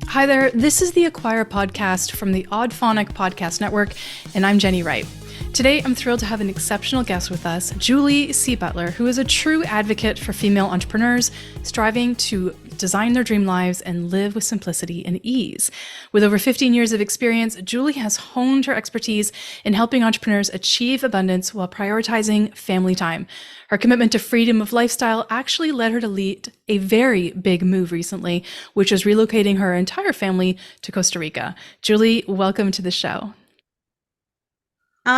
Hi there, this is the Acquire podcast from the Oddphonic Podcast Network, and I'm Jenny Wright. Today, I'm thrilled to have an exceptional guest with us, Julie C. Butler, who is a true advocate for female entrepreneurs striving to design their dream lives and live with simplicity and ease. With over 15 years of experience, Julie has honed her expertise in helping entrepreneurs achieve abundance while prioritizing family time. Her commitment to freedom of lifestyle actually led her to lead a very big move recently, which was relocating her entire family to Costa Rica. Julie, welcome to the show.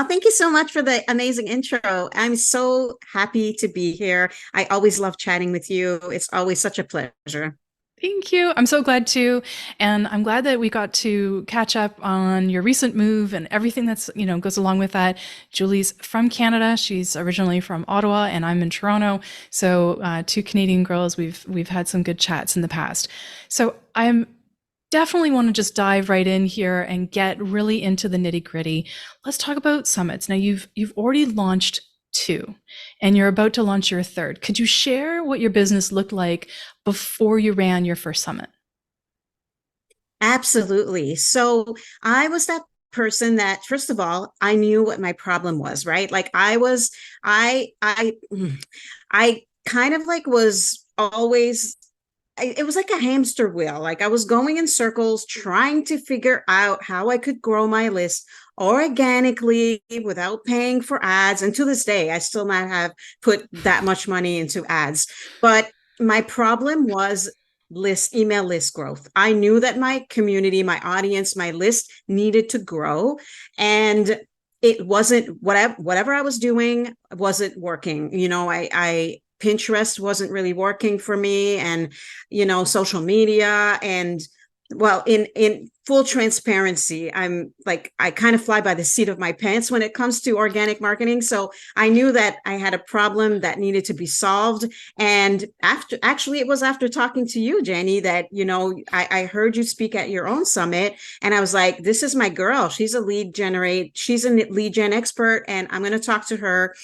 Thank you so much for the amazing intro. I'm so happy to be here. I always love chatting with you. It's always such a pleasure. Thank you. I'm so glad too. And I'm glad that we got to catch up on your recent move and everything that's, goes along with that. Julie's from Canada. She's originally from Ottawa and I'm in Toronto. So two Canadian girls, we've had some good chats in the past. So I'm definitely want to just dive right in here and get really into the nitty gritty. Let's talk about summits. Now you've already launched two and you're about to launch your third. Could you share what your business looked like before you ran your first summit? Absolutely. So I was that person that, first of all, I knew what my problem was, right? Like I kind of like was always it was like a hamster wheel. Like I was going in circles trying to figure out how I could grow my list organically without paying for ads. And to this day, I still not have put that much money into ads. But my problem was email list growth. I knew that my community, my audience, my list needed to grow. And it wasn't whatever I was doing wasn't working. I Pinterest wasn't really working for me, and social media. And well, in full transparency, I kind of fly by the seat of my pants when it comes to organic marketing. So I knew that I had a problem that needed to be solved. And it was after talking to you, Jenny, that I heard you speak at your own summit, and I was like, this is my girl. She's a lead gen expert, and I'm going to talk to her.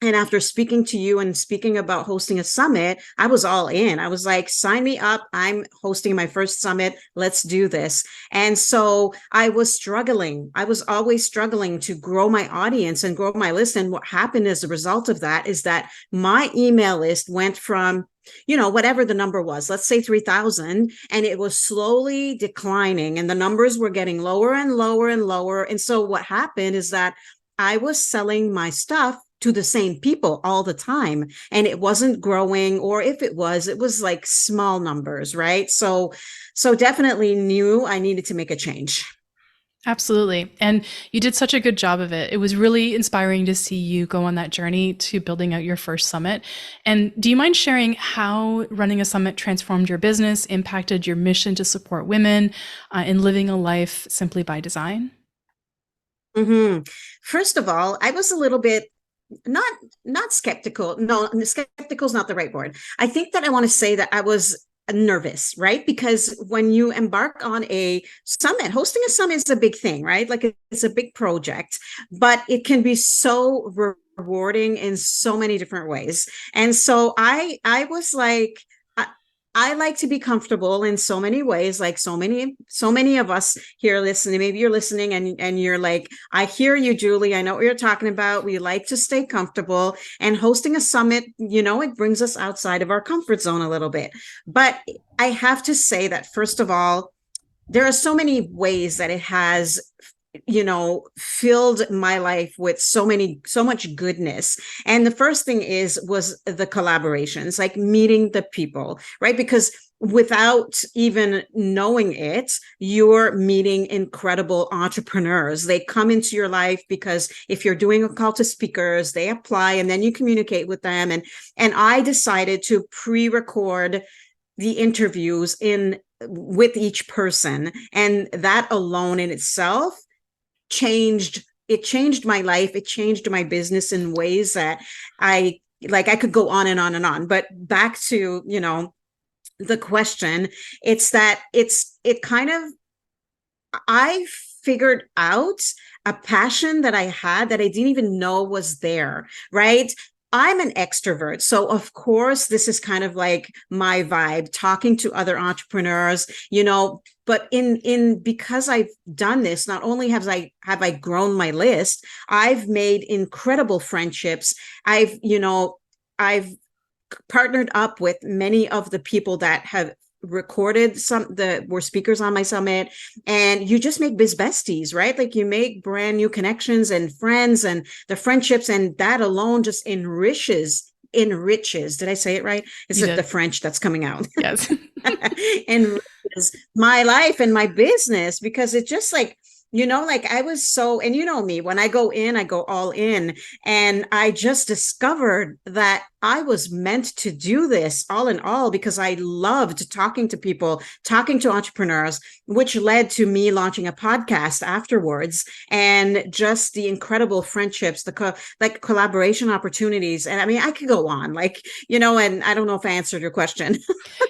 And after speaking to you and speaking about hosting a summit, I was all in. I was like, sign me up. I'm hosting my first summit. Let's do this. And so I was struggling. I was always struggling to grow my audience and grow my list. And what happened as a result of that is that my email list went from whatever the number was, let's say 3,000, and it was slowly declining, and the numbers were getting lower and lower and lower. And so what happened is that I was selling my stuff to the same people all the time, and it wasn't growing, or if it was like small numbers, right? So definitely knew I needed to make a change. Absolutely. And you did such a good job of it. It was really inspiring to see you go on that journey to building out your first summit. And do you mind sharing how running a summit transformed your business, impacted your mission to support women in living a life simply by design? Mm-hmm. First of all, I was a little bit not skeptical. No, skeptical is not the right word. I think that I want to say that I was nervous, right? Because when you embark on a summit, hosting a summit is a big thing, right? Like it's a big project, but it can be so rewarding in so many different ways. And so I was like, I like to be comfortable in so many ways, like so many of us here listening. Maybe you're listening and you're like, I hear you, Julie. I know what you're talking about. We like to stay comfortable, and hosting a summit, it brings us outside of our comfort zone a little bit. But I have to say that, first of all, there are so many ways that it has filled my life with so much goodness. And the first thing was the collaborations, like meeting the people, right? Because without even knowing it, you're meeting incredible entrepreneurs. They come into your life because if you're doing a call to speakers, they apply, and then you communicate with them. And I decided to pre-record the interviews with each person, and that alone in itself changed my life. It changed my business in ways that I could go on and on and on. But back to the question, I figured out a passion that I had that I didn't even know was there, right? I'm an extrovert. So of course, this is kind of like my vibe, talking to other entrepreneurs, but because I've done this, not only have I grown my list, I've made incredible friendships. I've partnered up with many of the people that have recorded were speakers on my summit, and you just make biz besties, right? Like you make brand new connections and friends, and the friendships, and that alone just enriches. Did I say it right? It's like the French that's coming out. Yes. Enriches my life and my business, because it's just like, like I was so, and me, when I go in, I go all in. And I just discovered that I was meant to do this all in all because I loved talking to people, talking to entrepreneurs, which led to me launching a podcast afterwards, and just the incredible friendships, the collaboration opportunities. And I mean, I could go on, and I don't know if I answered your question.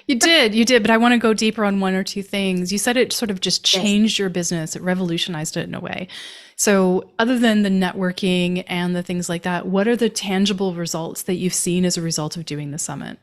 You did, but I want to go deeper on one or two things. You said it sort of just changed your business. It revolutionized it in a way. So other than the networking and the things like that, what are the tangible results that you've seen as a result of doing the summit?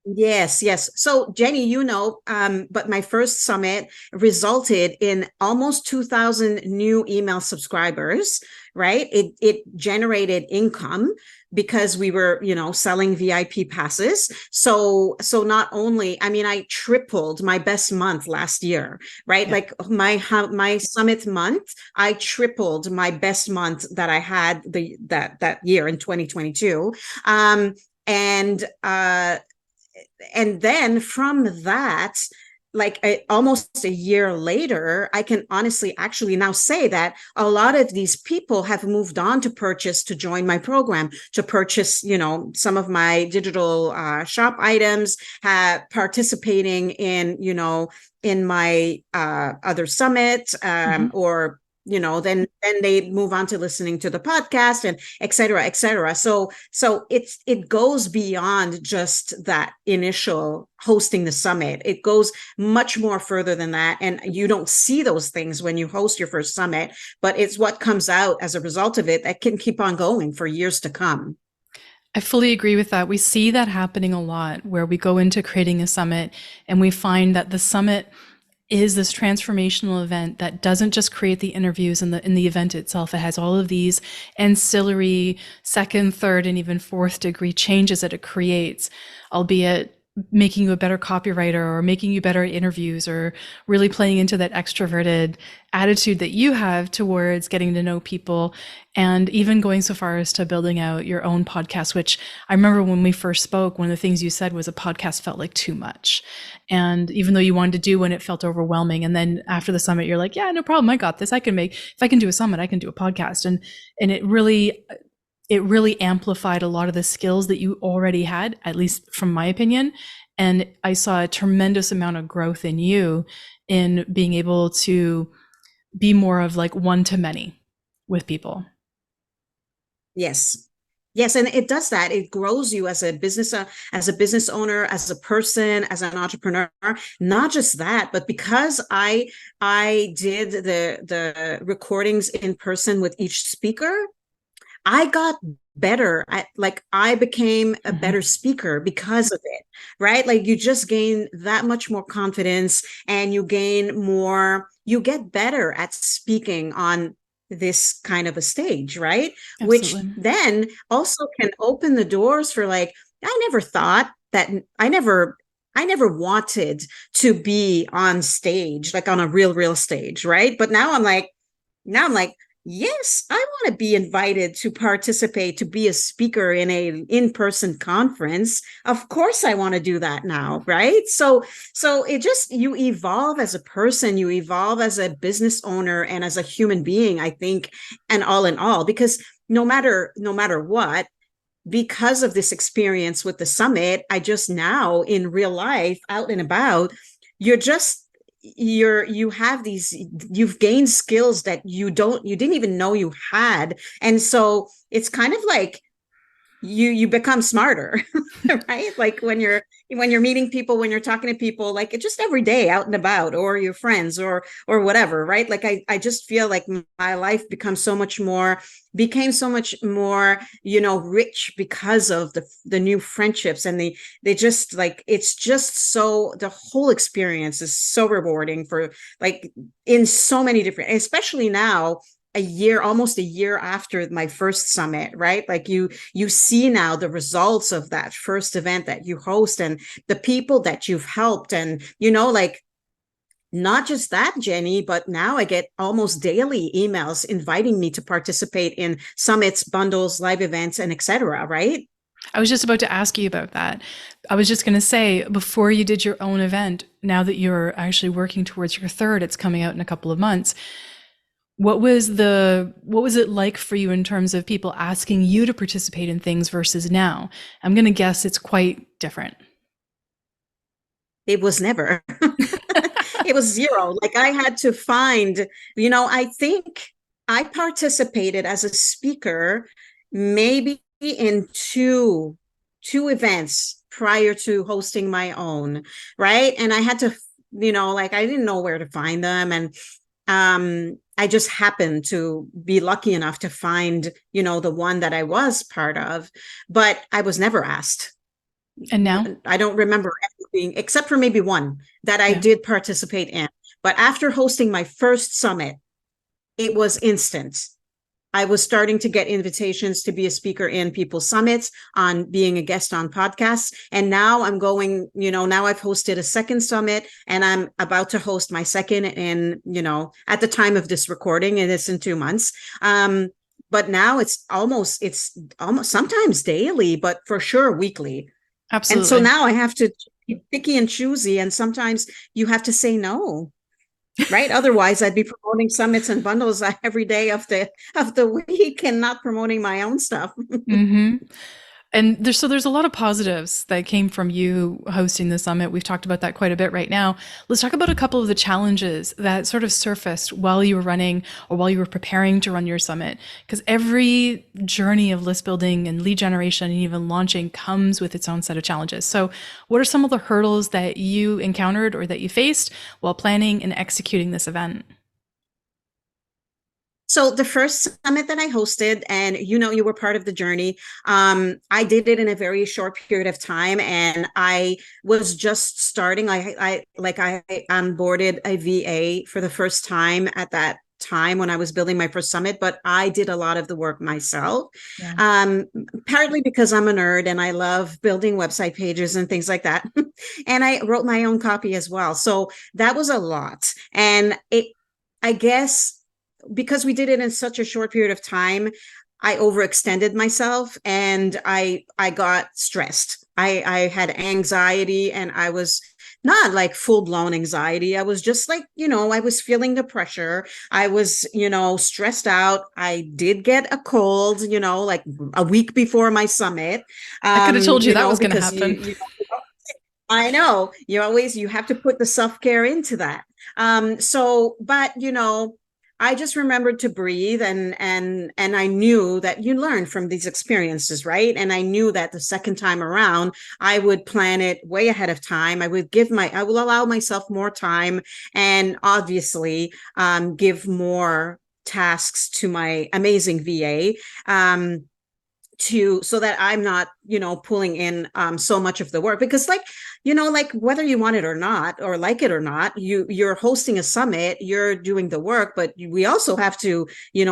Yes. So Jenny, but my first summit resulted in almost 2,000 new email subscribers, right? It generated income because we were, selling VIP passes. So not only, I mean, I tripled my best month last year, right? Yeah. Like my summit month, I tripled my best month that I had that year in 2022. And then from that, almost a year later, I can honestly actually now say that a lot of these people have moved on to join my program, to purchase, some of my digital shop items, participating in my other summit, or then they move on to listening to the podcast, and et cetera, et cetera. So it goes beyond just that initial hosting the summit. It goes much more further than that. And you don't see those things when you host your first summit, but it's what comes out as a result of it that can keep on going for years to come. I fully agree with that. We see that happening a lot, where we go into creating a summit and we find that the summit is this transformational event that doesn't just create the interviews in the event itself. It has all of these ancillary second, third, and even fourth degree changes that it creates, albeit making you a better copywriter or making you better at interviews, or really playing into that extroverted attitude that you have towards getting to know people, and even going so far as to building out your own podcast, which I remember when we first spoke, one of the things you said was a podcast felt like too much. And even though you wanted to do one, it felt overwhelming. And then after the summit, you're like, yeah, no problem. I got this. If I can do a summit, I can do a podcast. And it really amplified a lot of the skills that you already had, at least from my opinion. And I saw a tremendous amount of growth in you in being able to be more of like one to many with people. Yes. And it does that. It grows you as a business owner, as a person, as an entrepreneur. Not just that, but because I did the recordings in person with each speaker, I got better at, I became a better speaker because of it, right? Like you just gain that much more confidence, and you get better at speaking on this kind of a stage, right? Absolutely. Which then also can open the doors for I never wanted to be on stage, like on a real stage, right? But now I'm like, yes, I want to be invited to participate, to be a speaker in a in-person conference. Of course, I want to do that now, right? So you evolve as a person, you evolve as a business owner, and as a human being, I think, and all in all, because no matter what, because of this experience with the summit, I just now in real life, out and about, you've gained skills that you didn't even know you had. And so it's kind of like you become smarter, right? Like when you're meeting people, when you're talking to people, like just every day out and about, or your friends, or whatever, right? Like I just feel like my life became so much more, rich because of the new friendships, and they just like, it's just so, the whole experience is so rewarding for, like, in so many different, especially now, almost a year after my first summit, right? Like you see now the results of that first event that you host, and the people that you've helped, and like, not just that, Jenny, but now I get almost daily emails inviting me to participate in summits, bundles, live events, and etc. Right? I was just about to ask you about that. I was just going to say, before you did your own event, now that you're actually working towards your third, it's coming out in a couple of months. What was it like for you in terms of people asking you to participate in things versus now? I'm going to guess it's quite different. It was never. It was zero. Like I had to find, I think I participated as a speaker maybe in two events prior to hosting my own, right? And I had to, like, I didn't know where to find them, and I just happened to be lucky enough to find, the one that I was part of, but I was never asked. And now? I don't remember anything except for maybe one that I did participate in. But after hosting my first summit, it was instant. I was starting to get invitations to be a speaker in people's summits, on being a guest on podcasts. And now I'm going, now I've hosted a second summit, and I'm about to host my second in, at the time of this recording, and it's in 2 months. But now it's almost sometimes daily, but for sure weekly. Absolutely. And so now I have to be picky and choosy, and sometimes you have to say no. Right. Otherwise, I'd be promoting summits and bundles every day of the week, and not promoting my own stuff. Mm-hmm. And there's a lot of positives that came from you hosting the summit. We've talked about that quite a bit right now. Let's talk about a couple of the challenges that sort of surfaced while you were running, or while you were preparing to run your summit. Because every journey of list building and lead generation and even launching comes with its own set of challenges. So what are some of the hurdles that you encountered or that you faced while planning and executing this event? So the first summit that I hosted, and you were part of the journey, I did it in a very short period of time, and I was just starting. I onboarded a VA for the first time at that time when I was building my first summit, but I did a lot of the work myself. Yeah. Partly because I'm a nerd and I love building website pages and things like that. And I wrote my own copy as well. So that was a lot. And I guess, because we did it in such a short period of time, I overextended myself, and I got stressed. I had anxiety, and I was not like full-blown anxiety. I was just like, I was feeling the pressure. I was, stressed out. I did get a cold, like a week before my summit. I could have told you that was going to happen. I know. You have to put the self-care into that. But I just remembered to breathe, and I knew that you learn from these experiences, right? And I knew that the second time around, I would plan it way ahead of time. I will allow myself more time, and obviously give more tasks to my amazing VA. So that I'm not, pulling in so much of the work, because like whether you want it or not, or like it or not, you're hosting a summit, you're doing the work, but we also have to,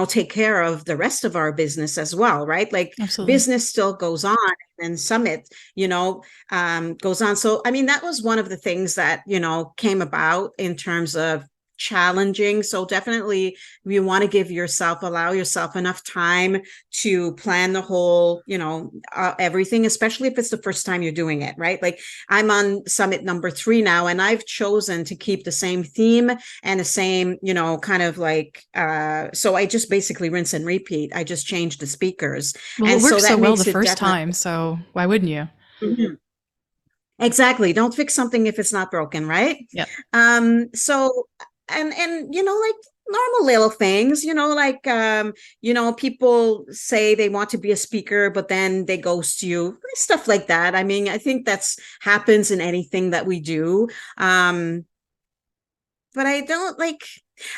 take care of the rest of our business as well, right? Like Absolutely. Business still goes on, and summit, goes on. So, I mean, that was one of the things that, came about in terms of challenging. So definitely you want to allow yourself enough time to plan the whole, everything, especially if it's the first time you're doing it, right? Like I'm on summit number 3 now, and I've chosen to keep the same theme and the same, kind of like, so I just basically rinse and repeat. I just changed the speakers. Well, and it worked so well the first time, so why wouldn't you? Mm-hmm. Exactly. Don't fix something if it's not broken, right? Yeah. So, and like normal little things, like people say they want to be a speaker, but then they ghost you, stuff like that. I mean, I think that's happens in anything that we do. Um, but I don't like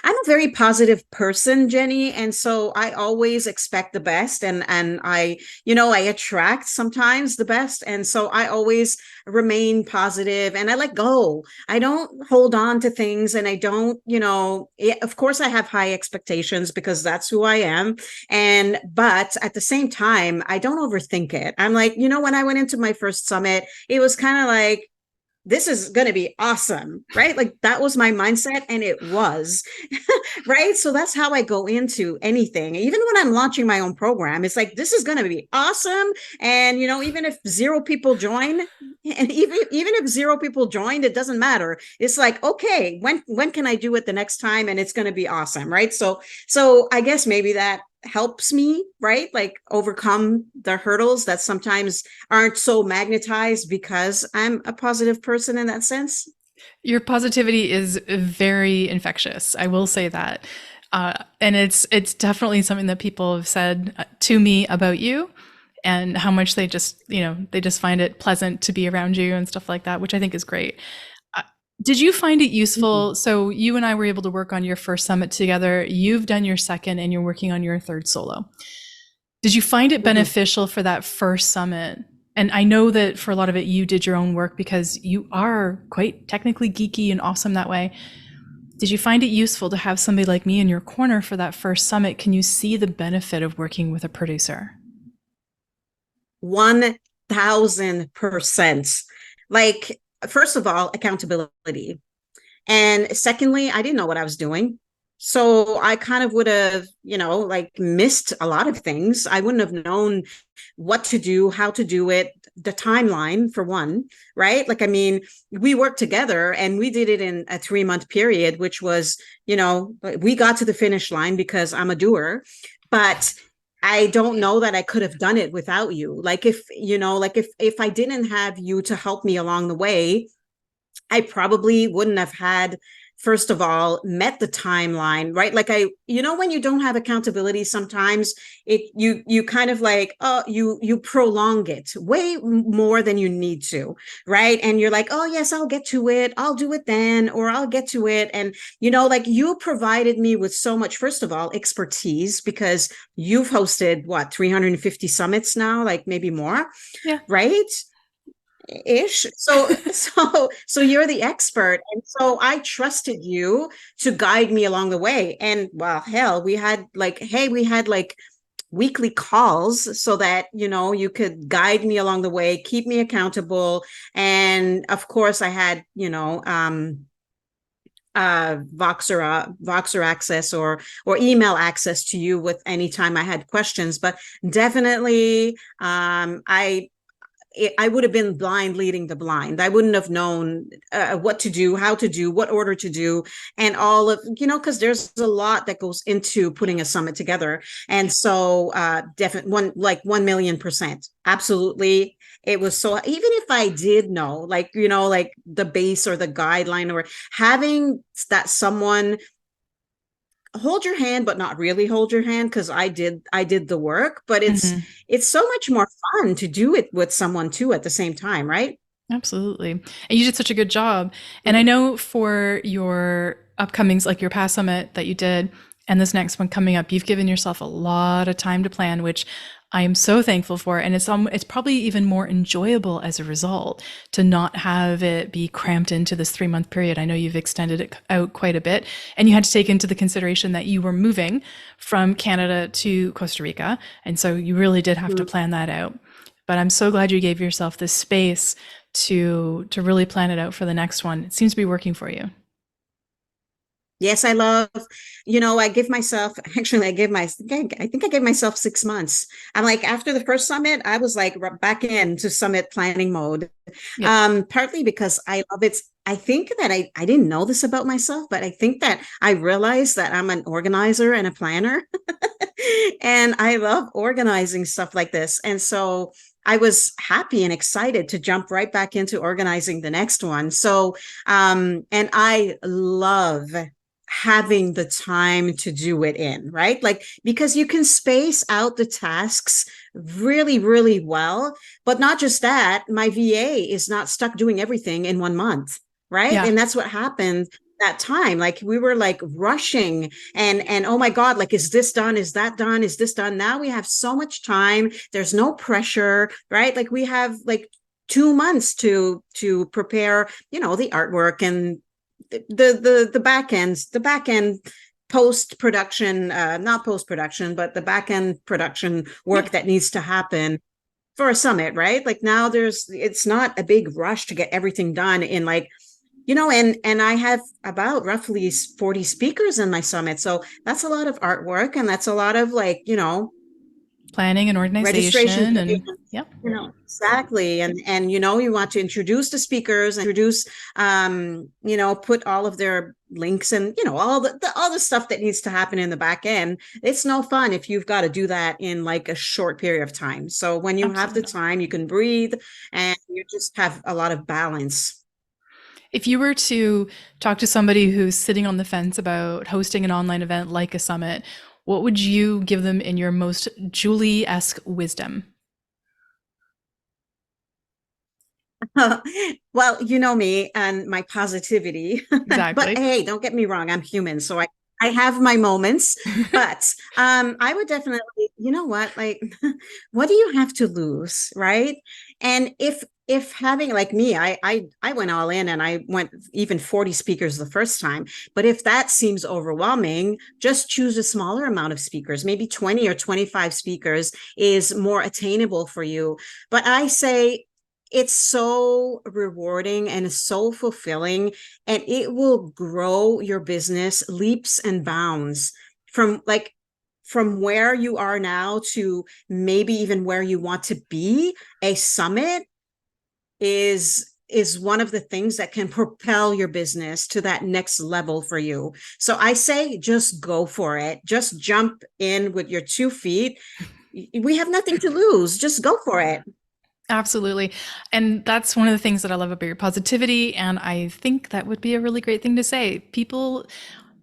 I'm a very positive person, Jenny, and so I always expect the best, and I attract sometimes the best, and so I always remain positive and I let go. I don't hold on to things, and I don't, of course I have high expectations because that's who I am, and but at the same time, I don't overthink it. I'm like, when I went into my first summit, it was kind of like, this is going to be awesome, right? Like that was my mindset, and it was, right? So that's how I go into anything. Even when I'm launching my own program, it's like, this is going to be awesome. And, even if zero people join, and even if zero people joined, it doesn't matter. It's like, okay, when can I do it the next time? And it's going to be awesome, right? So I guess maybe that helps me, right? Like overcome the hurdles that sometimes aren't so magnetized because I'm a positive person in that sense. Your positivity is very infectious. I will say that. And it's definitely something that people have said to me about you, and how much they just, they just find it pleasant to be around you and stuff like that, which I think is great. Did you find it useful? So you and I were able to work on your first summit together. You've done your second, and you're working on your third solo. Did you find it beneficial for that first summit? And I know that for a lot of it, you did your own work because you are quite technically geeky and awesome that way. Did you find it useful to have somebody like me in your corner for that first summit? Can you see the benefit of working with a producer? 1000%. Like, first of all, accountability. And secondly, I didn't know what I was doing. So I kind of would have, like missed a lot of things. I wouldn't have known what to do, how to do it, the timeline for one, right? Like, I mean, we worked together and we did it in a 3-month period, which was, we got to the finish line because I'm a doer. But I don't know that I could have done it without you. Like if I didn't have you to help me along the way, I probably wouldn't have had, first of all, met the timeline, right? Like when you don't have accountability, sometimes you kind of like, oh, you prolong it way more than you need to, right? And you're like, oh yes, I'll get to it. I'll do it then, or I'll get to it. And, like you provided me with so much, first of all, expertise, because you've hosted 350 summits now, like maybe more, Yeah. right? Ish. So you're the expert, and so I trusted you to guide me along the way. And well, hell, we had like weekly calls so that you could guide me along the way, keep me accountable. And of course I had Voxer access or email access to you with any time I had questions. But definitely I would have been blind leading the blind. I wouldn't have known what to do, how to do, what order to do, and all of, because there's a lot that goes into putting a summit together. And so definitely 1,000,000%. Absolutely. It was so, even if I did know, like, like the base or the guideline, or having that someone hold your hand but not really hold your hand, because I did the work, but it's so much more fun to do it with someone too at the same time, right? Absolutely. And you did such a good job. And I know for your upcomings, like your past summit that you did and this next one coming up, you've given yourself a lot of time to plan, which I am so thankful for. And it's probably even more enjoyable as a result to not have it be cramped into this 3-month period. I know you've extended it out quite a bit, and you had to take into the consideration that you were moving from Canada to Costa Rica. And so you really did have to plan that out. But I'm so glad you gave yourself this space to really plan it out for the next one. It seems to be working for you. Yes, I love, I give myself, actually, I think I gave myself 6 months. I'm like, after the first summit, I was like back into summit planning mode. Yep. Partly because I love it. I think that I didn't know this about myself, but I think that I realized that I'm an organizer and a planner. And I love organizing stuff like this. And so I was happy and excited to jump right back into organizing the next one. So, and having the time to do it in, right? Like, because you can space out the tasks really, really well. But not just that, my VA is not stuck doing everything in 1 month, right? Yeah. And that's what happened that time. Like, we were like rushing and oh my God, like, is this done? Is that done? Is this done? Now we have so much time. There's no pressure, right? Like, we have like 2 months to prepare, the artwork and the back end post production, not post production, but the back end production work Yeah. that needs to happen for a summit, right? Like, now it's not a big rush to get everything done in like, and I have about roughly 40 speakers in my summit. So that's a lot of artwork, and that's a lot of like, Planning and registration, organization and yeah. exactly. And you want to introduce the speakers, introduce, put all of their links and all the stuff that needs to happen in the back end. It's no fun if you've got to do that in like a short period of time. So when you have the Absolutely. time, you can breathe and you just have a lot of balance. If you were to talk to somebody who's sitting on the fence about hosting an online event like a summit, what would you give them in your most Julie-esque wisdom? Well, you know me and my positivity. But Exactly. hey, don't get me wrong, I'm human, so I have my moments. But I would definitely, you know what, like, what do you have to lose, right? And if having like me, I went all in and I went even 40 speakers the first time. But if that seems overwhelming, just choose a smaller amount of speakers. Maybe 20 or 25 speakers is more attainable for you. But I say it's so rewarding and so fulfilling, and it will grow your business leaps and bounds from where you are now to maybe even where you want to be. A summit is one of the things that can propel your business to that next level for you. So I say just go for it. Just jump in with your 2 feet. We have nothing to lose. Just go for it. Absolutely. And that's one of the things that I love about your positivity. And I think that would be a really great thing to say. People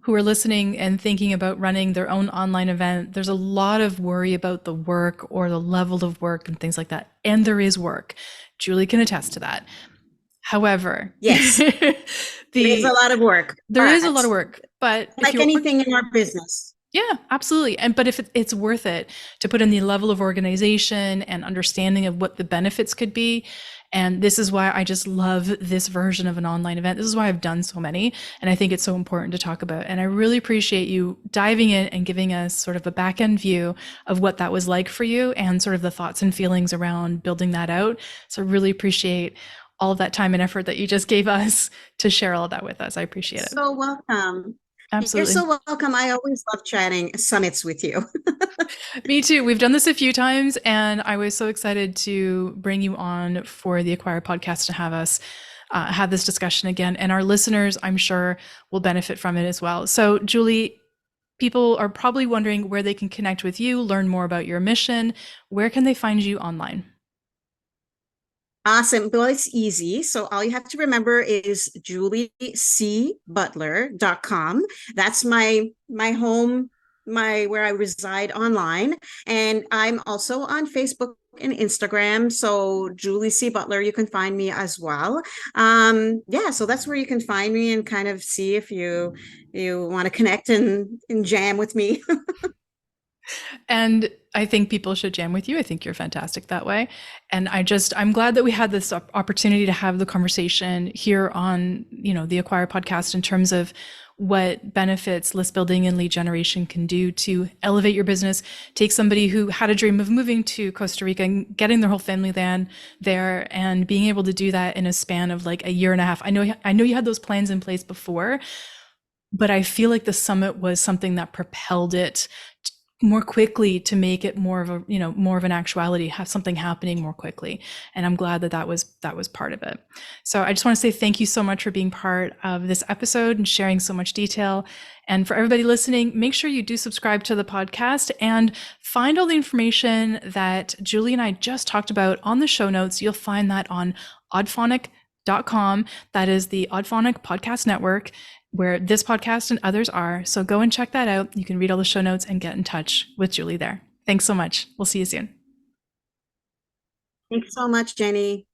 who are listening and thinking about running their own online event, there's a lot of worry about the work or the level of work and things like that. And there is work. Julie can attest to that. However, Yes, it is a lot of work, there is a lot but of work. But if like you anything in our business. yeah, absolutely. But if it's worth it to put in the level of organization and understanding of what the benefits could be. And this is why I just love this version of an online event. This is why I've done so many. And I think it's so important to talk about. And I really appreciate you diving in and giving us sort of a back end view of what that was like for you and sort of the thoughts and feelings around building that out. So I really appreciate all of that time and effort that you just gave us to share all of that with us. I appreciate it. So welcome. You're Absolutely. so welcome. I always love chatting summits with you. Me too. We've done this a few times, and I was so excited to bring you on for the Acquire podcast to have us have this discussion again. And our listeners, I'm sure, will benefit from it as well. So, Julie, people are probably wondering where they can connect with you, learn more about your mission. Where can they find you online? Awesome. Well, it's easy. So all you have to remember is juliecbutler.com. That's my home, my where I reside online. And I'm also on Facebook and Instagram. So Julie C. Butler, you can find me as well. Yeah, so that's where you can find me and kind of see if you want to connect and jam with me. And I think people should jam with you. I think you're fantastic that way. And I'm glad that we had this opportunity to have the conversation here on, the Acquire podcast in terms of what benefits list building and lead generation can do to elevate your business. Take somebody who had a dream of moving to Costa Rica and getting their whole family there and being able to do that in a span of like a year and a half. I know you had those plans in place before, but I feel like the summit was something that propelled it more quickly to make it more of an actuality, have something happening more quickly. And I'm glad that was part of it. So I just want to say thank you so much for being part of this episode and sharing so much detail. And for everybody listening, make sure you do subscribe to the podcast and find all the information that Julie and I just talked about on the show notes. You'll find that on audphonic.com. That is the Audphonic Podcast Network. where this podcast and others are. So go and check that out. You can read all the show notes and get in touch with Julie there. Thanks so much. We'll see you soon. Thanks so much, Jenny.